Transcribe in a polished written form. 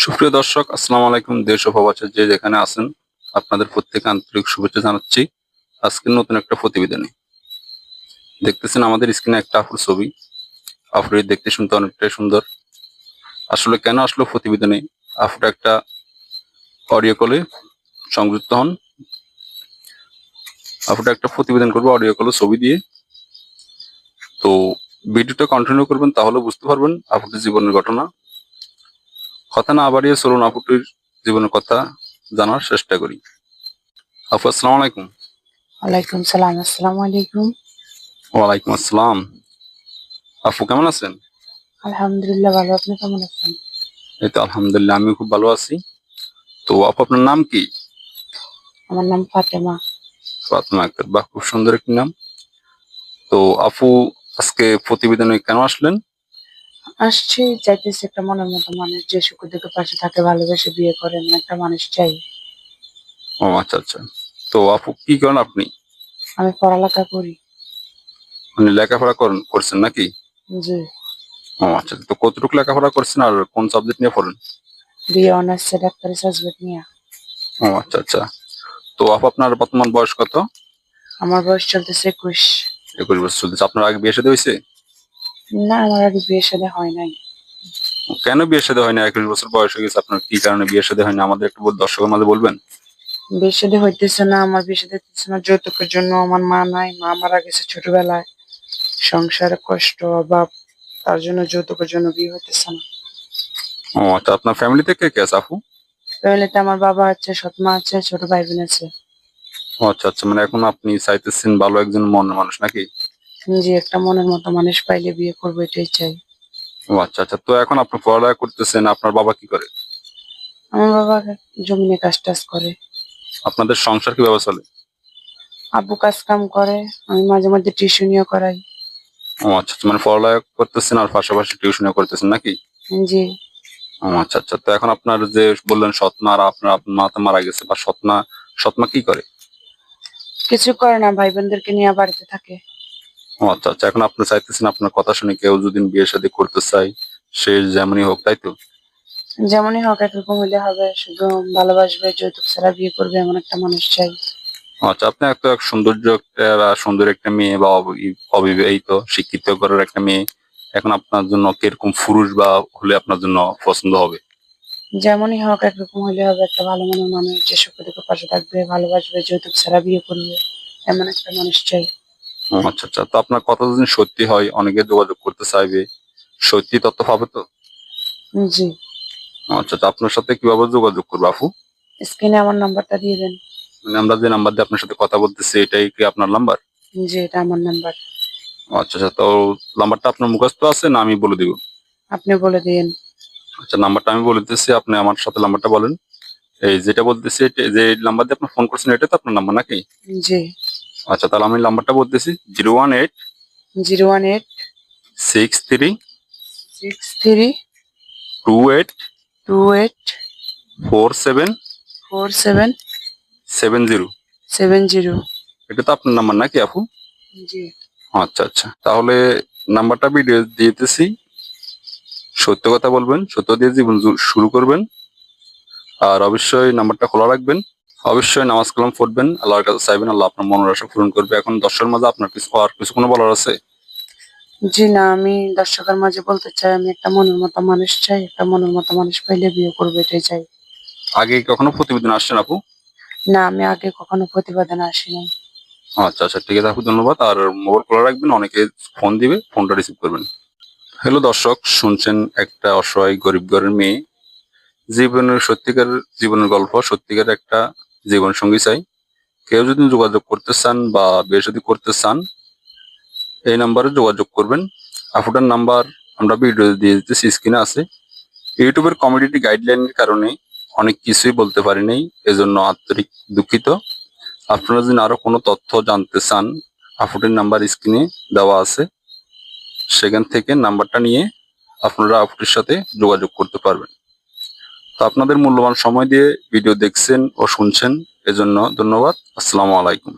সুপ্রিয় দর্শক, আসসালামু আলাইকুম। দেশ ও প্রবাসে যে যেখানে আছেন, আপনাদের প্রত্যেকে আন্তরিক শুভেচ্ছা জানাচ্ছি। আজকের নতুন একটা প্রতিবেদনে দেখতেছেন আমাদের স্ক্রিনে একটা আপুর ছবি। আপুর দেখতে শুনতে অনেকটাই সুন্দর। আসলে কেন আসলো প্রতিবেদনে, আপুটা একটা অডিও কলে সংযুক্ত হন। আপুটা একটা প্রতিবেদন করবো অডিও কলে ছবি দিয়ে। তো ভিডিওটা কন্টিনিউ করবেন, তাহলে বুঝতে পারবেন আপুটির জীবনের ঘটনা। কথা না বাড়িয়ে চলুন আপুটির জীবনের কথা জানার চেষ্টা করি। আপু, আসসালামু আলাইকুম। ওয়ালাইকুম সালাম। আসসালামু আলাইকুম। ওয়ালাইকুম আসসালাম। আপু কেমন আছেন? আলহামদুলিল্লাহ ভালো। আপনি কেমন আছেন? এই তো আলহামদুলিল্লাহ, আমি খুব ভালো আছি। তো আপু, আপনার নাম কি? আমার নাম ফাতেমা। ফাতেমা আক্তার, বাহ, খুব সুন্দর একটি নাম। তো আপু, আজকে প্রতিবেদনে কেন আসলেন? আসছি, চাইতেছি একটা মনের মতো মানুষ যে সুখে দুঃখে পাশে থাকে, ভালোবেসে বিয়ে করে এমন একটা মানুষ চাই। ও আচ্ছা আচ্ছা। তো আপু, কি করেন আপনি? আমি পড়ালেখা করি। মানে লেখাপড়া করছেন নাকি? জি। ও আচ্ছা, তো কতটুকু লেখাপড়া করছেন আর কোন সাবজেক্ট নিয়ে পড়েন? বিয়ে অনার্সে ডাক্তারি সাবজেক্ট নিয়ে। ও আচ্ছা আচ্ছা। তো আপু, আপনার বর্তমান বয়স কত? আমার বয়স চলতেছে 21। 21 বছর চলতেছে। আপনার আগে বিয়ে শাদী হয়েছে? না, আমার আগে বিয়ে শাদী হয় নাই। কেন বিয়ে শাদী হয় না? 21 বছর বয়স হয়ে গেছে, আপনার কি কারণে বিয়ে শাদী হয় না আমাদের একটু দর্শকের মাঝে বলবেন? বিয়ে শাদী হইতেছে না, আমার বিয়ে শাদী হইতেছে না যৌতুকের জন্য। আমার মা নাই, মা মারা গেছে ছোটবেলায়। সংসারে কষ্ট, অভাব, তার জন্য যৌতুকের জন্য বিয়ে হইতেছে না। ও আচ্ছা, আপনার ফ্যামিলিতে কে কে আছে আপু? ফ্যামিলিতে আমার বাবা আছে, সৎ মা আছে, ছোট ভাই বোন আছে। ও আচ্ছা আচ্ছা, মানে এখন আপনি চাইতেছেন ভালো একজন মনের মানুষ নাকি? জি, একটা মনের মতো মানুষ পাইলে বিয়ে করবো, এটাই চাই। ও আচ্ছা আচ্ছা। তো এখন আপনি পড়ালেখা করতেছেন, আপনার বাবা কি করে? আমার বাবা জমিনে কাজ টাজ করে। আপনাদের সংসার কিভাবে চলে? আব্বু কাজ কাম করে, আমি মাঝে মাঝে টিউশনিও করাই। ও আচ্ছা আচ্ছা, মানে পড়ালেখা করতেছেন আর পাশাপাশি টিউশনও করতেছেন নাকি? জি। ও আচ্ছা আচ্ছা। তো এখন আপনার যে বললেন সৎমা, আর আপনার আপনার মা তো মারা গেছে, বা সৎমা, সৎমা কি করে? কিছু করে না, ভাই বোনদেরকে নিয়ে বাড়িতে থাকে। ও আচ্ছা আচ্ছা। এখন আপনি চাইতেছেন আপনার কথা শুনে কেউ যদি বিয়ে শাদী করতে চায়, সে যেমনই হোক, তাই তো? যেমনই হোক একরকম হইলে হবে, শুধু ভালোবাসবে, যৌতুক ছাড়া বিয়ে করবে এমন একটা মানুষ চাই। ও আচ্ছা, আপনি একটা সৌন্দর্য একটা বা সুন্দর একটা মেয়ে বা অবিবাহিত শিক্ষিত ঘরের একটা মেয়ে, এখন আপনার জন্য কিরকম পুরুষ বা হলে আপনার জন্য পছন্দ হবে? যেমনই হোক একরকম হইলে হবে, একটা ভালো মনের মানুষ যে সুখে দুঃখে পাশে থাকবে, ভালোবাসবে, যৌতুক ছাড়া বিয়ে করবে এমন একটা মানুষ চাই। ও আচ্ছা আচ্ছা। তো আপনার কথা যদি সত্যি হয়, অনেকে যোগাযোগ করতে চাইবে, সত্যি তথ্য পাবে তো? জি। ও আচ্ছা আচ্ছা। আপনার সাথে কিভাবে যোগাযোগ করবো আপু? স্ক্রিনে আমার নাম্বারটা দিয়ে দেন। মানে আমরা যে নাম্বার দিয়ে আপনার সাথে কথা বলতেছি, এটাই কি আপনার নাম্বার? জি, এটা আমার নাম্বার। ও আচ্ছা আচ্ছা। তো নাম্বারটা আপনার মুখস্থ আছে না আমি বলে দিব? আপনি বলে দিন। আচ্ছা, নাম্বারটা আমি বলে দিতেছি, আপনি আমার সাথে নাম্বারটা বলেন। এই যেটা বলতেছি, যে নাম্বার দিয়ে আপনি ফোন করছেন, এটা তো আপনার নাম্বার নাকি? জি। আচ্ছা, তাহলে আমি নাম্বারটা বলতেছি: 018 018 63 63 28 28 47 47 70। 70। এটা তো আপনার নাম্বার নাকি আপু? জি। আচ্ছা আচ্ছা, তাহলে নাম্বারটা ভিডিও দিতেছি। সত্য কথা বলবেন, সত্য দিয়ে জীবন শুরু করবেন। আর অবশ্যই নাম্বারটা খোলা রাখবেন। অবশ্যই নামাজ কালাম পড়বেন, আল্লাহর কাছে চাইবেন, আল্লাহ আপনার মনের আশা পূরণ করবে। এখন দর্শকের মাঝে আপনার কিছু কোনো বলার আছে? জি না, আমি দর্শকের মাঝে বলতে চাই, আমি একটা মনের মতো মানুষ চাই, একটা মনের মতো মানুষ পাইলে বিয়ে করবো, এটাই চাই। আগে কখনো প্রতিবেদন আসছেন আপু? না, আমি আগে কখনো প্রতিবেদনে আসি নাই। আচ্ছা আচ্ছা, ঠিক আছে আপু, ধন্যবাদ। আর মোবাইল খোলা রাখবেন, অনেকে ফোন দিবে, ফোনটা রিসিভ করবেন। হ্যালো দর্শক, শুনছেন একটা অসহায় গরিব ঘরের মেয়ে জীবনের সত্যিকার জীবনের গল্প, সত্যিকার একটা জীবন সঙ্গী চাই। কেউ যদি যোগাযোগ করতে চান বা বিয়ে শাদী করতে চান, এই নাম্বারে যোগাযোগ করবেন। আপুটার নাম্বার আমরা ভিডিও দিয়ে দিতেছি, স্ক্রিনে আছে। ইউটিউবের কমিউনিটি গাইডলাইনের কারণে অনেক কিছুই বলতে পারি নাই, এজন্য আন্তরিক দুঃখিত। আপনারা যদি আরো কোনো তথ্য জানতে চান, আপুটির নাম্বার স্ক্রিনে দেওয়া আছে, সেখান থেকে নাম্বারটা নিয়ে আপনারা আপুটির সাথে যোগাযোগ করতে পারবেন। তো আপনাদের মূল্যবান সময় দিয়ে ভিডিও দেখছেন ও শুনছেন, এজন্য ধন্যবাদ। আসসালামু আলাইকুম।